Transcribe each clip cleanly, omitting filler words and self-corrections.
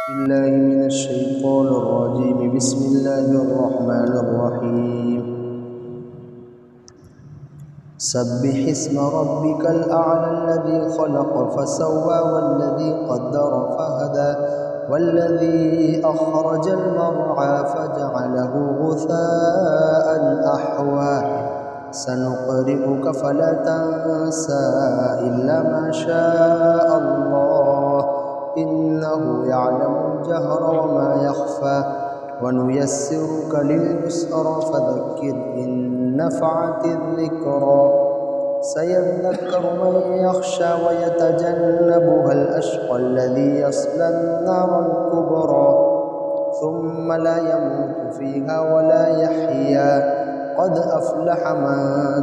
بالله من الشيطان الرجيم بسم الله الرحمن الرحيم سبح اسم ربك الأعلى الذي خلق فسوى والذي قدر فهدى والذي أخرج المرعى فجعله غثاء أحوى سنقرئك فلا تنسى إلا ما شاء الله إنه يعلم الجهر وما يخفى ونيسرك لليسرى فذكر إن نفعت الذكرى سيذكر من يخشى ويتجنبها الأشقى الذي يصلى النار الكبرى ثم لا يموت فيها ولا يحيا قد أفلح من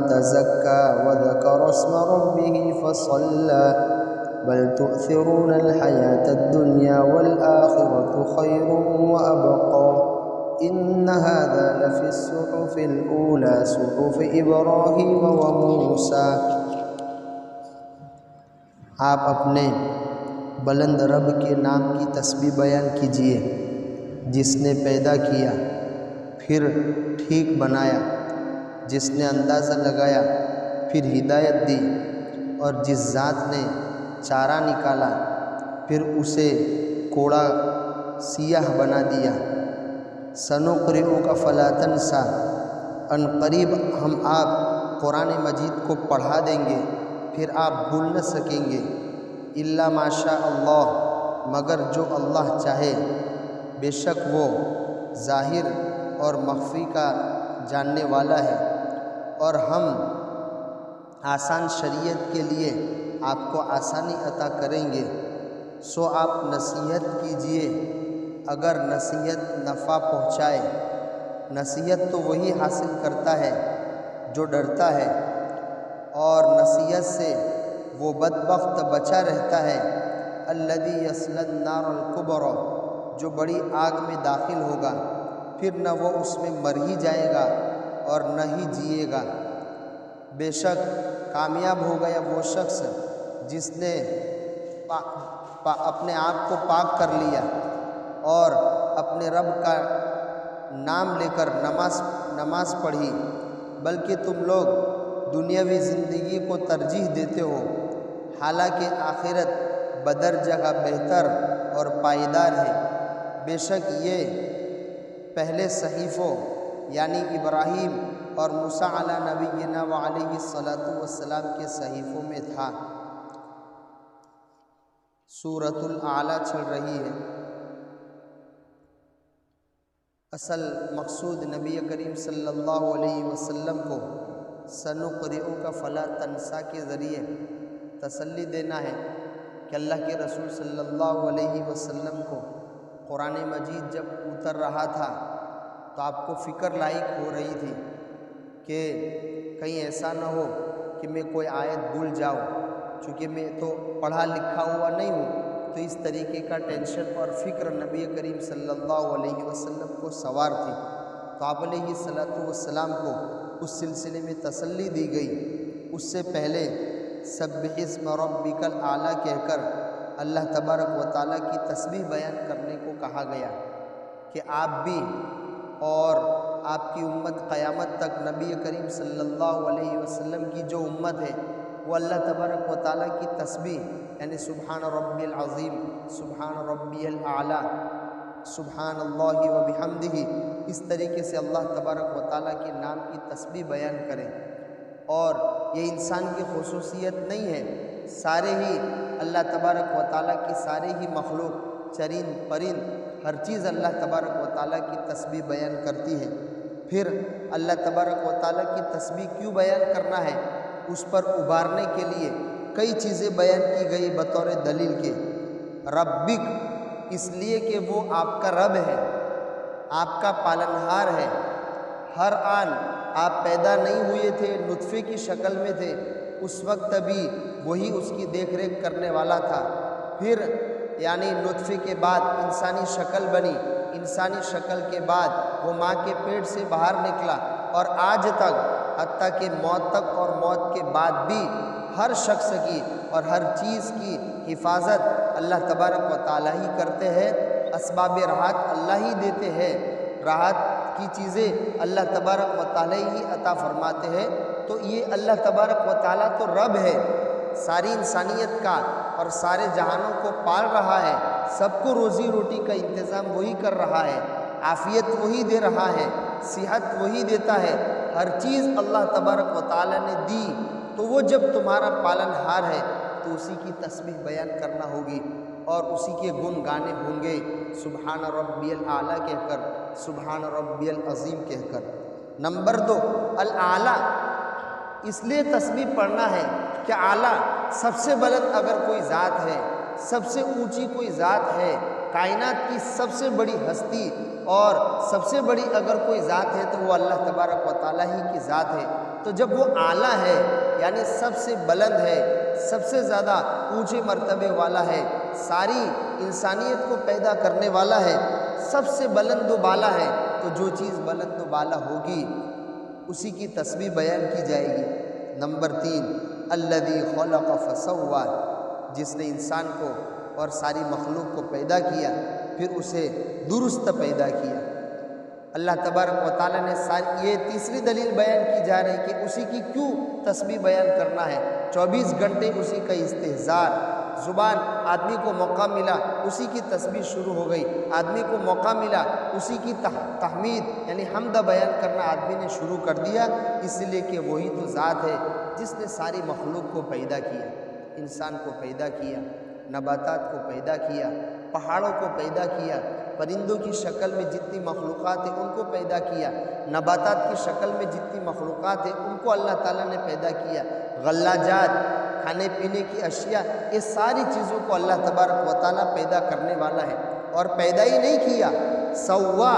تزكى وذكر اسم ربه فصلى بل تؤثرون الحياة الدنيا والآخرة خير وأبقى إن هذا لفي الصحف الأولى صحف إبراهيم وموسى۔ آپ اپنے بلند رب کے نام کی تسبیح بیان کیجئے جس نے پیدا کیا پھر ٹھیک بنایا، جس نے اندازہ لگایا پھر ہدایت دی، اور جس ذات نے چارہ نکالا پھر اسے کوڑا سیاہ بنا دیا۔ سنقرئک فلا تنسى، ان قریب ہم آپ قرآن مجید کو پڑھا دیں گے پھر آپ بھول نہ سکیں گے، الا ما شاء اللہ، مگر جو اللہ چاہے، بے شک وہ ظاہر اور مخفی کا جاننے والا ہے۔ اور ہم آسان شریعت کے لیے آپ کو آسانی عطا کریں گے، سو آپ نصیحت کیجئے اگر نصیحت نفع پہنچائے۔ نصیحت تو وہی حاصل کرتا ہے جو ڈرتا ہے، اور نصیحت سے وہ بدبخت بچا رہتا ہے الذی یصلی النار الکبری، جو بڑی آگ میں داخل ہوگا، پھر نہ وہ اس میں مر ہی جائے گا اور نہ ہی جیے گا۔ بے شک کامیاب ہو گیا وہ شخص جس نے اپنے آپ کو پاک کر لیا اور اپنے رب کا نام لے کر نماز پڑھی۔ بلکہ تم لوگ دنیاوی زندگی کو ترجیح دیتے ہو، حالانکہ آخرت بدرجہ بہتر اور پائیدار ہے۔ بے شک یہ پہلے صحیفوں یعنی ابراہیم اور موسیٰ علیہ نبینا وعلیہ السلام کے صحیفوں میں تھا۔ سورۃ الاعلیٰ چل رہی ہے۔ اصل مقصود نبی کریم صلی اللہ علیہ وسلم کو سنقرئک فلا تنسى کے ذریعے تسلی دینا ہے کہ اللہ کے رسول صلی اللہ علیہ وسلم کو قرآن مجید جب اتر رہا تھا تو آپ کو فکر لاحق ہو رہی تھی کہ کہیں ایسا نہ ہو کہ میں کوئی آیت بھول جاؤں، چونکہ میں تو پڑھا لکھا ہوا نہیں ہوں، تو اس طریقے کا ٹینشن اور فکر نبی کریم صلی اللہ علیہ وسلم کو سوار تھی۔ تو آپ علیہ السلام کو اس سلسلے میں تسلی دی گئی۔ اس سے پہلے سبح اسم ربک الاعلیٰ کہہ کر اللہ تبارک و تعالیٰ کی تسبیح بیان کرنے کو کہا گیا کہ آپ بھی اور آپ کی امت قیامت تک نبی کریم صلی اللہ علیہ وسلم کی جو امت ہے وہ اللہ تبارک و تعالیٰ کی تسبیح یعنی سبحان ربی العظیم، سبحان ربی الاعلیٰ، سبحان اللہ وبحمدہ، اس طریقے سے اللہ تبارک و تعالیٰ کے نام کی تسبیح بیان کریں۔ اور یہ انسان کی خصوصیت نہیں ہے، سارے ہی اللہ تبارک و تعالیٰ کی سارے ہی مخلوق، چرند پرند، ہر چیز اللہ تبارک و تعالیٰ کی تسبیح بیان کرتی ہے۔ پھر اللہ تبارک و تعالیٰ کی تسبیح کیوں بیان کرنا ہے، اس پر ابھارنے کے لیے کئی چیزیں بیان کی گئی بطور دلیل کے۔ ربک، اس لیے کہ وہ آپ کا رب ہے، آپ کا پالنہار ہے۔ ہر آن آپ پیدا نہیں ہوئے تھے، نطفے کی شکل میں تھے، اس وقت بھی وہی اس کی دیکھ ریکھ کرنے والا تھا۔ پھر یعنی نطفے کے بعد انسانی شکل بنی، انسانی شکل کے بعد وہ ماں کے پیٹ سے باہر نکلا، اور آج تک حتیٰ کہ موت تک اور موت کے بعد بھی ہر شخص کی اور ہر چیز کی حفاظت اللہ تبارک و تعالیٰ ہی کرتے ہیں۔ اسباب راحت اللہ ہی دیتے ہیں، راحت کی چیزیں اللہ تبارک و تعالی ہی عطا فرماتے ہیں۔ تو یہ اللہ تبارک و تعالی تو رب ہے، ساری انسانیت کا اور سارے جہانوں کو پال رہا ہے، سب کو روزی روٹی کا انتظام وہی کر رہا ہے، عافیت وہی دے رہا ہے، صحت وہی دیتا ہے، ہر چیز اللہ تبارک و تعالی نے دی۔ تو وہ جب تمہارا پالن ہار ہے تو اسی کی تسبیح بیان کرنا ہوگی اور اسی کے گن گانے ہوں گے، سبحان ربی الاعلیٰ کہہ کر، سبحان ربی العظیم کہہ کر۔ نمبر 2، الاعلیٰ اس لیے تسبیح پڑھنا ہے کہ اعلیٰ سب سے بلند اگر کوئی ذات ہے، سب سے اونچی کوئی ذات ہے، کائنات کی سب سے بڑی ہستی اور سب سے بڑی اگر کوئی ذات ہے تو وہ اللہ تبارک و تعالیٰ ہی کی ذات ہے۔ تو جب وہ اعلیٰ ہے یعنی سب سے بلند ہے، سب سے زیادہ اونچے مرتبے والا ہے، ساری انسانیت کو پیدا کرنے والا ہے، سب سے بلند و بالا ہے، تو جو چیز بلند و بالا ہوگی اسی کی تسبیح بیان کی جائے گی۔ نمبر 3، الذی خلق فسوی، جس نے انسان کو اور ساری مخلوق کو پیدا کیا پھر اسے درست پیدا کیا۔ اللہ تبارک و تعالیٰ نے یہ تیسری دلیل بیان کی جا رہی کہ اسی کی کیوں تسبیح بیان کرنا ہے۔ 24 گھنٹے اسی کا استحضار، زبان آدمی کو موقع ملا اسی کی تسبیح شروع ہو گئی، آدمی کو موقع ملا اسی کی تحمید یعنی حمد بیان کرنا آدمی نے شروع کر دیا، اس لیے کہ وہی تو ذات ہے جس نے ساری مخلوق کو پیدا کیا، انسان کو پیدا کیا، نباتات کو پیدا کیا، پہاڑوں کو پیدا کیا، پرندوں کی شکل میں جتنی مخلوقات ہیں ان کو پیدا کیا، نباتات کی شکل میں جتنی مخلوقات ہیں ان کو اللہ تعالیٰ نے پیدا کیا، غلّاجات، کھانے پینے کی اشیاء، یہ ساری چیزوں کو اللہ تبارک و تعالیٰ پیدا کرنے والا ہے۔ اور پیدا ہی نہیں کیا، سوا،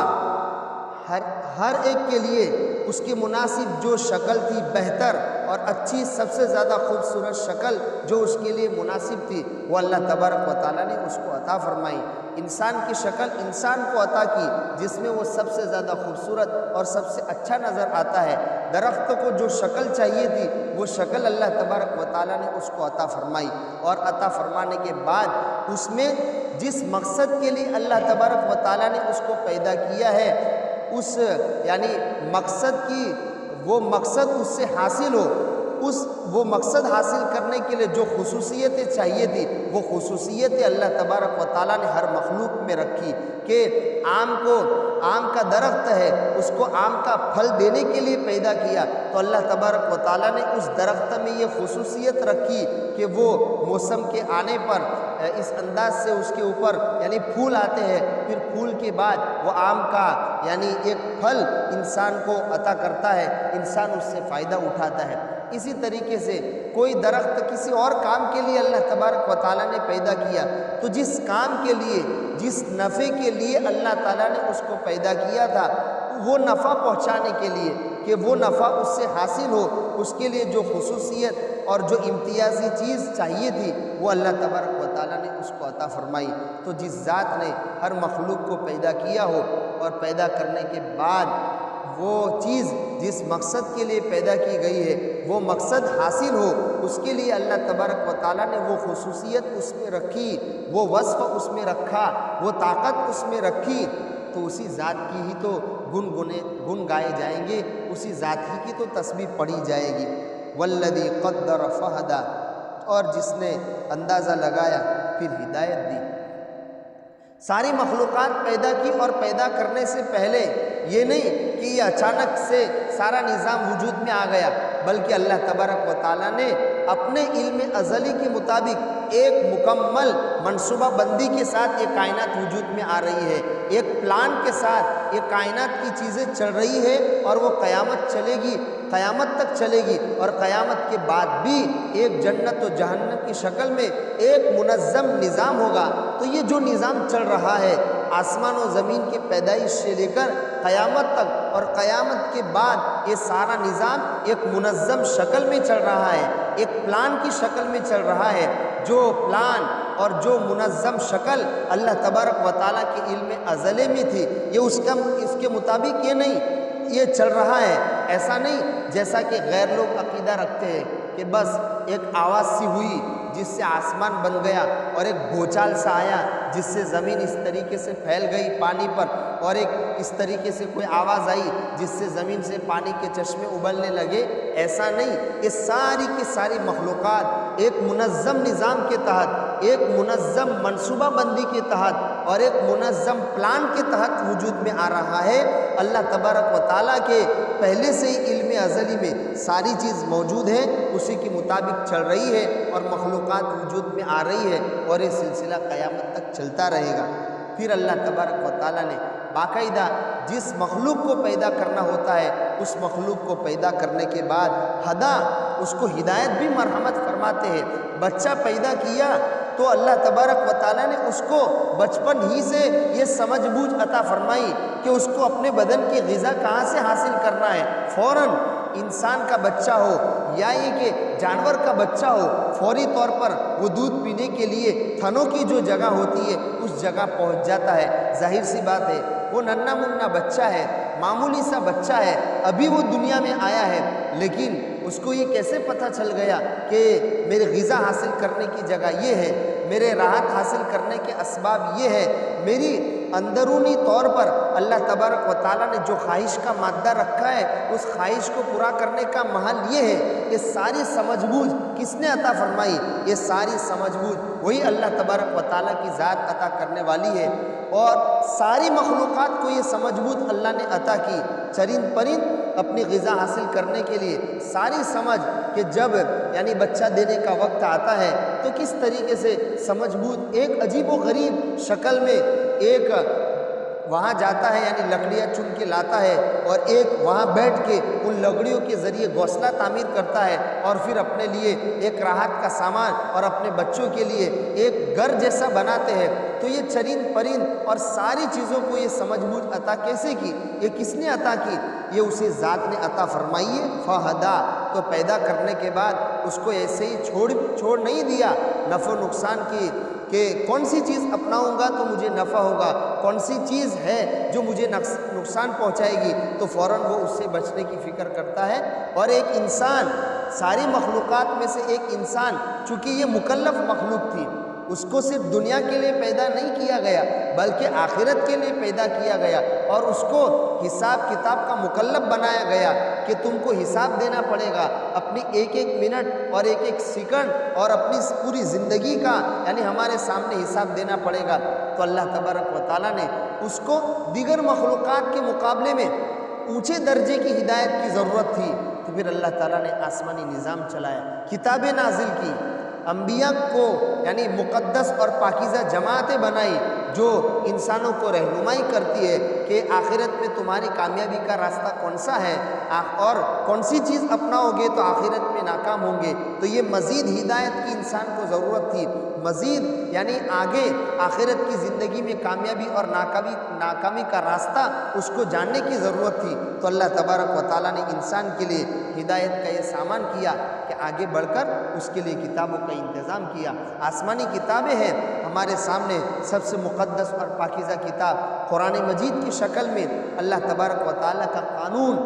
ہر ایک کے لیے اس کے مناسب جو شکل تھی بہتر اور اچھی، سب سے زیادہ خوبصورت شکل جو اس کے لیے مناسب تھی وہ اللہ تبارک و تعالیٰ نے اس کو عطا فرمائی۔ انسان کی شکل انسان کو عطا کی جس میں وہ سب سے زیادہ خوبصورت اور سب سے اچھا نظر آتا ہے۔ درخت کو جو شکل چاہیے تھی وہ شکل اللہ تبارک و تعالیٰ نے اس کو عطا فرمائی، اور عطا فرمانے کے بعد اس میں جس مقصد کے لیے اللہ تبارک و تعالیٰ نے اس کو پیدا کیا ہے اس یعنی مقصد کی وہ مقصد اس سے حاصل ہو، وہ مقصد حاصل کرنے کے لیے جو خصوصیتیں چاہیے تھی وہ خصوصیتیں اللہ تبارک و تعالیٰ نے ہر مخلوق میں رکھی کہ آم کا درخت ہے، اس کو آم کا پھل دینے کے لیے پیدا کیا تو اللہ تبارک و تعالیٰ نے اس درخت میں یہ خصوصیت رکھی کہ وہ موسم کے آنے پر اس انداز سے اس کے اوپر یعنی پھول آتے ہیں، پھر پھول کے بعد وہ آم کا یعنی ایک پھل انسان کو عطا کرتا ہے، انسان اس سے فائدہ اٹھاتا ہے۔ اسی طریقے سے کوئی درخت کسی اور کام کے لیے اللہ تبارک و تعالیٰ نے پیدا کیا تو جس کام کے لیے جس نفع کے لیے اللہ تعالیٰ نے اس کو پیدا کیا تھا وہ نفع پہنچانے کے لیے کہ وہ نفع اس سے حاصل ہو، اس کے لیے جو خصوصیت اور جو امتیازی چیز چاہیے تھی وہ اللہ تبارک و تعالیٰ نے اس کو عطا فرمائی۔ تو جس ذات نے ہر مخلوق کو پیدا کیا ہو اور پیدا کرنے کے بعد وہ چیز جس مقصد کے لیے پیدا کی گئی ہے وہ مقصد حاصل ہو، اس کے لیے اللہ تبارک و تعالیٰ نے وہ خصوصیت اس میں رکھی، وہ وصف اس میں رکھا، وہ طاقت اس میں رکھی، تو اسی ذات کی ہی تو گن گائے جائیں گے، اسی ذات ہی کی تو تسبیح پڑھی جائے گی۔ والذی قدر فہدی، اور جس نے اندازہ لگایا پھر ہدایت دی۔ ساری مخلوقات پیدا کی اور پیدا کرنے سے پہلے یہ نہیں کہ یہ اچانک سے سارا نظام وجود میں آ گیا، بلکہ اللہ تبارک و تعالیٰ نے اپنے علم ازلی کے مطابق ایک مکمل منصوبہ بندی کے ساتھ یہ کائنات وجود میں آ رہی ہے، ایک پلان کے ساتھ یہ کائنات کی چیزیں چل رہی ہے اور وہ قیامت چلے گی، قیامت تک چلے گی، اور قیامت کے بعد بھی ایک جنت و جہنم کی شکل میں ایک منظم نظام ہوگا۔ تو یہ جو نظام چل رہا ہے آسمان و زمین کی پیدائش سے لے کر قیامت تک اور قیامت کے بعد یہ سارا نظام ایک منظم شکل میں چل رہا ہے، ایک پلان کی شکل میں چل رہا ہے۔ جو پلان اور جو منظم شکل اللہ تبارک و تعالیٰ کے علم ازلی میں تھی یہ اس کے مطابق یہ نہیں یہ چل رہا ہے، ایسا نہیں جیسا کہ غیر لوگ عقیدہ رکھتے ہیں کہ بس ایک آواز سی ہوئی جس سے آسمان بن گیا، اور ایک بھوچال سا آیا جس سے زمین اس طریقے سے پھیل گئی پانی پر، اور ایک اس طریقے سے کوئی آواز آئی جس سے زمین سے پانی کے چشمے ابلنے لگے، ایسا نہیں، یہ ساری کی ساری مخلوقات ایک منظم نظام کے تحت، ایک منظم منصوبہ بندی کے تحت اور ایک منظم پلان کے تحت وجود میں آ رہا ہے۔ اللہ تبارک و تعالیٰ کے پہلے سے ہی علم ازلی میں ساری چیز موجود ہے، اسی کے مطابق چل رہی ہے اور مخلوقات وجود میں آ رہی ہے، اور یہ سلسلہ قیامت تک چلتا رہے گا۔ پھر اللہ تبارک و تعالیٰ نے باقاعدہ جس مخلوق کو پیدا کرنا ہوتا ہے، اس مخلوق کو پیدا کرنے کے بعد اس کو ہدایت بھی مرحمت فرماتے ہیں۔ بچہ پیدا کیا تو اللہ تبارک و تعالیٰ نے اس کو بچپن ہی سے یہ سمجھ بوجھ عطا فرمائی کہ اس کو اپنے بدن کی غذا کہاں سے حاصل کرنا ہے۔ فوراً انسان کا بچہ ہو یا یہ کہ جانور کا بچہ ہو، فوری طور پر وہ دودھ پینے کے لیے تھنوں کی جو جگہ ہوتی ہے اس جگہ پہنچ جاتا ہے۔ ظاہر سی بات ہے، وہ ننھا منھا بچہ ہے، معمولی سا بچہ ہے، ابھی وہ دنیا میں آیا ہے، لیکن اس کو یہ کیسے پتہ چل گیا کہ میرے غذا حاصل کرنے کی جگہ یہ ہے، میرے راحت حاصل کرنے کے اسباب یہ ہے، میری اندرونی طور پر اللہ تبارک و تعالیٰ نے جو خواہش کا مادہ رکھا ہے اس خواہش کو پورا کرنے کا محل یہ ہے۔ یہ ساری سمجھ بوجھ کس نے عطا فرمائی؟ یہ ساری سمجھ بوجھ وہی اللہ تبارک و تعالیٰ کی ذات عطا کرنے والی ہے، اور ساری مخلوقات کو یہ سمجھ بوجھ اللہ نے عطا کی۔ چرند پرند اپنی غذا حاصل کرنے کے لیے ساری سمجھ کہ جب یعنی بچہ دینے کا وقت آتا ہے تو کس طریقے سے سمجھ بوجھ ایک عجیب و غریب شکل میں ایک وہاں جاتا ہے، یعنی لکڑیاں چن کے لاتا ہے، اور ایک وہاں بیٹھ کے ان لکڑیوں کے ذریعے گھونسلہ تعمیر کرتا ہے، اور پھر اپنے لیے ایک راحت کا سامان اور اپنے بچوں کے لیے ایک گھر جیسا بناتے ہیں۔ تو یہ چرند پرند اور ساری چیزوں کو یہ سمجھ بوجھ عطا کیسے کی؟ یہ کس نے عطا کی؟ یہ اسی ذات نے عطا فرمائی ہے۔ فہدا، تو پیدا کرنے کے بعد اس کو ایسے ہی چھوڑ نہیں دیا نفع و نقصان کی کہ کون سی چیز اپناؤں گا تو مجھے نفع ہوگا، کون سی چیز ہے جو مجھے نقصان پہنچائے گی، تو فوراً وہ اس سے بچنے کی فکر کرتا ہے۔ اور ایک انسان، ساری مخلوقات میں سے ایک انسان، چونکہ یہ مکلف مخلوق تھی، اس کو صرف دنیا کے لیے پیدا نہیں کیا گیا بلکہ آخرت کے لیے پیدا کیا گیا، اور اس کو حساب کتاب کا مکلف بنایا گیا کہ تم کو حساب دینا پڑے گا اپنی ایک ایک منٹ اور ایک ایک سیکنڈ اور اپنی پوری زندگی کا، یعنی ہمارے سامنے حساب دینا پڑے گا۔ تو اللہ تبارک و تعالیٰ نے اس کو دیگر مخلوقات کے مقابلے میں اونچے درجے کی ہدایت کی ضرورت تھی، تو پھر اللہ تعالیٰ نے آسمانی نظام چلایا، کتابیں نازل کی، انبیاء کو یعنی مقدس اور پاکیزہ جماعتیں بنائی جو انسانوں کو رہنمائی کرتی ہے کہ آخرت میں تمہاری کامیابی کا راستہ کون سا ہے اور کون سی چیز اپناؤ گے تو آخرت میں ناکام ہوں گے۔ تو یہ مزید ہدایت کی انسان کو ضرورت تھی، مزید یعنی آگے آخرت کی زندگی میں کامیابی اور ناکامی کا راستہ اس کو جاننے کی ضرورت تھی۔ تو اللہ تبارک و تعالیٰ نے انسان کے لیے ہدایت کا یہ سامان کیا کہ آگے بڑھ کر اس کے لیے کتابوں کا انتظام کیا۔ آسمانی کتابیں ہیں ہمارے سامنے، سب سے مقدس اور پاکیزہ کتاب قرآن مجید کی شکل میں اللہ تبارک و تعالیٰ کا قانون،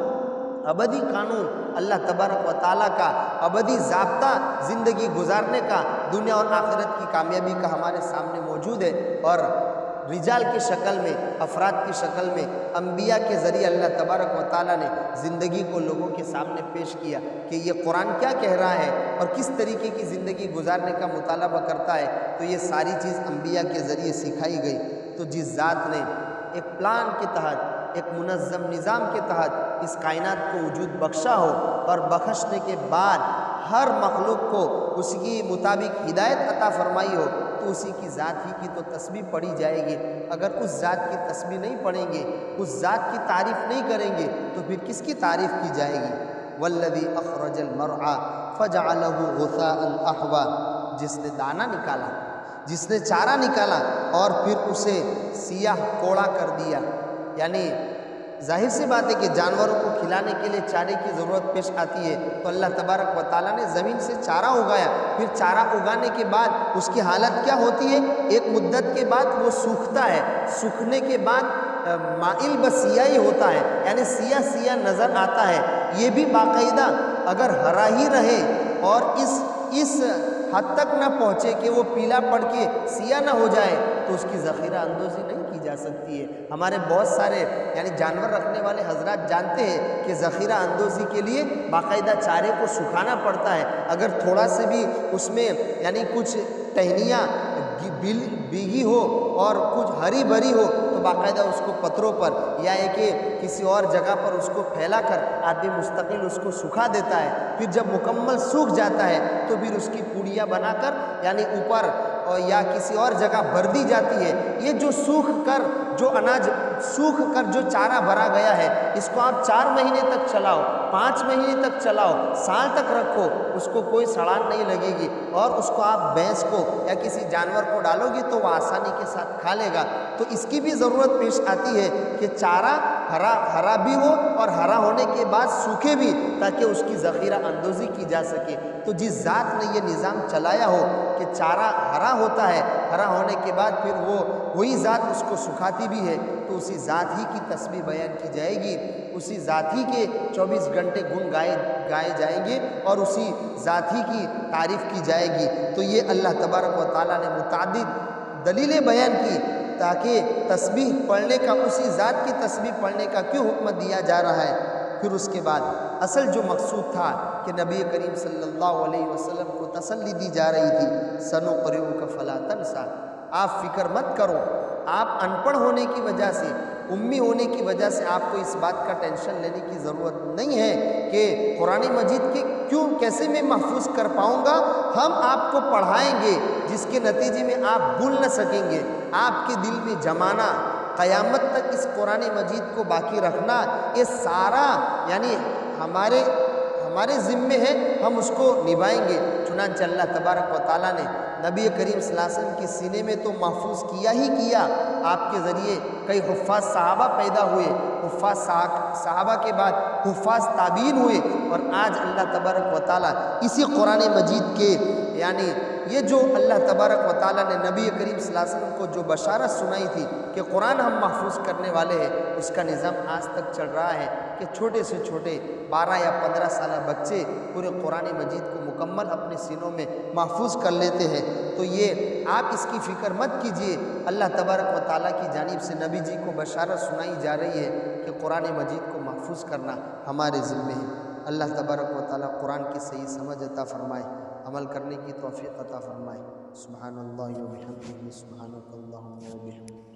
ابدی قانون، اللہ تبارک و تعالیٰ کا ابدی ضابطہ زندگی گزارنے کا، دنیا اور آخرت کی کامیابی کا ہمارے سامنے موجود ہے، اور رجال کی شکل میں، افراد کی شکل میں انبیاء کے ذریعے اللہ تبارک و تعالیٰ نے زندگی کو لوگوں کے سامنے پیش کیا کہ یہ قرآن کیا کہہ رہا ہے اور کس طریقے کی زندگی گزارنے کا مطالبہ کرتا ہے۔ تو یہ ساری چیز انبیاء کے ذریعے سکھائی گئی۔ تو جس ذات نے ایک پلان کے تحت، ایک منظم نظام کے تحت اس کائنات کو وجود بخشا ہو، اور بخشنے کے بعد ہر مخلوق کو اس کی مطابق ہدایت عطا فرمائی ہو، تو اسی کی ذات ہی کی تو تسبیح پڑھی جائے گی۔ اگر اس ذات کی تسبیح نہیں پڑھیں گے، اس ذات کی تعریف نہیں کریں گے، تو پھر کس کی تعریف کی جائے گی؟ والذی اخرج المرعى فجعله غثاء احوا، جس نے دانہ نکالا، جس نے چارہ نکالا اور پھر اسے سیاہ کوڑا کر دیا، یعنی ظاہر سی بات ہے کہ جانوروں کو کھلانے کے لیے چارے کی ضرورت پیش آتی ہے، تو اللہ تبارک و تعالیٰ نے زمین سے چارہ اگایا، پھر چارہ اگانے کے بعد اس کی حالت کیا ہوتی ہے؟ ایک مدت کے بعد وہ سوکھتا ہے، سوکھنے کے بعد مائل بسیاہی ہوتا ہے، یعنی سیاہ سیاہ نظر آتا ہے۔ یہ بھی باقاعدہ اگر ہرا ہی رہے اور اس حد تک نہ پہنچے کہ وہ پیلا پڑ کے سیاہ نہ ہو جائے تو اس کی ذخیرہ اندوزی نہیں کی جا سکتی ہے۔ ہمارے بہت سارے یعنی جانور رکھنے والے حضرات جانتے ہیں کہ ذخیرہ اندوزی کے لیے باقاعدہ چارے کو سکھانا پڑتا ہے۔ اگر تھوڑا سے بھی اس میں یعنی کچھ ٹہنیاں بھیگی ہو اور کچھ ہری بھری ہو تو باقاعدہ اس کو پتھروں پر یا کہ کسی اور جگہ پر اس کو پھیلا کر آدمی مستقل اس کو سکھا دیتا ہے۔ پھر جب مکمل سوکھ جاتا ہے تو پھر اس کی پوڑیاں بنا کر یعنی اوپر یا کسی اور جگہ بھر دی جاتی ہے۔ یہ جو سوکھ کر جو اناج سوکھ کر جو چارہ بھرا گیا ہے اس کو آپ 4 مہینے تک چلاؤ، 5 مہینے تک چلاؤ، سال تک رکھو، اس کو کوئی سڑان نہیں لگے گی، اور اس کو آپ بھینس کو یا کسی جانور کو ڈالو گی تو وہ آسانی کے ساتھ کھا لے گا۔ تو اس کی بھی ضرورت پیش آتی ہے کہ چارہ ہرا بھی ہو اور ہرا ہونے کے بعد سوکھے بھی تاکہ اس کی ذخیرہ اندوزی کی جا سکے۔ تو جس ذات نے یہ نظام چلایا ہو کہ چارہ ہرا ہوتا ہے، ہرا ہونے کے بعد پھر وہی ذات اس کو سکھاتی بھی ہے، تو اسی ذات ہی کی تسبیح بیان کی جائے گی، اسی ذات ہی کے 24 گھنٹے گن گائے جائیں گے اور اسی ذات ہی کی تعریف کی جائے گی۔ تو یہ اللہ تبارک و تعالیٰ نے متعدد دلیلیں بیان کی تاکہ تسبیح پڑھنے کا، اسی ذات کی تسبیح پڑھنے کا کیوں حکم دیا جا رہا ہے۔ پھر اس کے بعد اصل جو مقصود تھا کہ نبی کریم صلی اللہ علیہ وسلم کو تسلی دی جا رہی تھی، سنقرئک فلا تنسیٰ، آپ فکر مت کرو، آپ ان پڑھ ہونے کی وجہ سے، امی ہونے کی وجہ سے آپ کو اس بات کا ٹینشن لینے کی ضرورت نہیں ہے کہ قرآن مجید کے کیسے میں محفوظ کر پاؤں گا۔ ہم آپ کو پڑھائیں گے جس کے نتیجے میں آپ بھول نہ سکیں گے، آپ کے دل میں جمانا، قیامت تک اس قرآن مجید کو باقی رکھنا، یہ سارا یعنی ہمارے ذمے ہے، ہم اس کو نبھائیں گے۔ چنانچہ اللہ تبارک و تعالیٰ نے نبی کریم صلی اللہ علیہ وسلم کے سینے میں تو محفوظ کیا ہی کیا، آپ کے ذریعے کئی حفاظ صحابہ پیدا ہوئے، حفاظ صحابہ کے بعد حفاظ تابعین ہوئے، اور آج اللہ تبارک و تعالیٰ اسی قرآن مجید کے یعنی یہ جو اللہ تبارک و تعالیٰ نے نبی کریم صلی اللہ علیہ وسلم کو جو بشارت سنائی تھی کہ قرآن ہم محفوظ کرنے والے ہیں، اس کا نظام آج تک چل رہا ہے کہ چھوٹے سے چھوٹے 12 یا 15 سالہ بچے پورے قرآن مجید کو مکمل اپنے سینوں میں محفوظ کر لیتے ہیں۔ تو یہ آپ اس کی فکر مت کیجئے، اللہ تبارک و تعالیٰ کی جانب سے نبی جی کو بشارت سنائی جا رہی ہے کہ قرآن مجید کو محفوظ کرنا ہمارے ذمے ہے۔ اللہ تبارک و تعالیٰ قرآن کی صحیح سمجھ عطا فرمائے، عمل کرنے کی توفیق عطا فرمائے۔ سبحان اللہ و بحمدہ، سبحانک اللہم و بحمدک۔